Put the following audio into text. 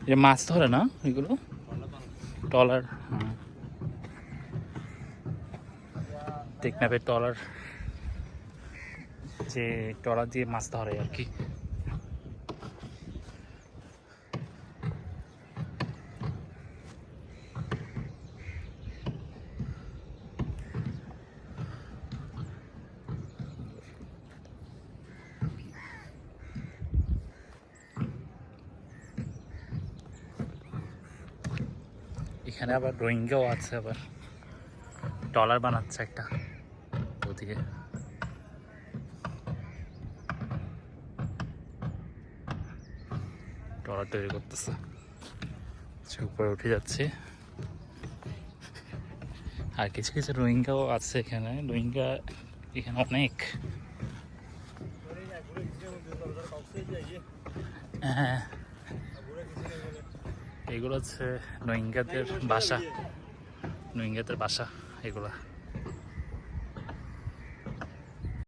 যে মাছ ধরে না এগুলো, ট্রলার। হ্যাঁ, টেকনাফের ট্রলার, যে ট্রলার দিয়ে মাছ ধরে আর কি। এখানে আবার রোহিঙ্গাও আছে, আবার ট্রলার বানাচ্ছে একটা ওদিকে। ট্রলার তৈরি করতেছে, উপরে উঠে যাচ্ছে। আর কিছু কিছু রোহিঙ্গাও আছে এখানে, রোহিঙ্গা এখানে অনেক। হ্যাঁ, এগুলো হচ্ছে রোহিঙ্গাদের বাসা, রোহিঙ্গাদের বাসা এগুলা।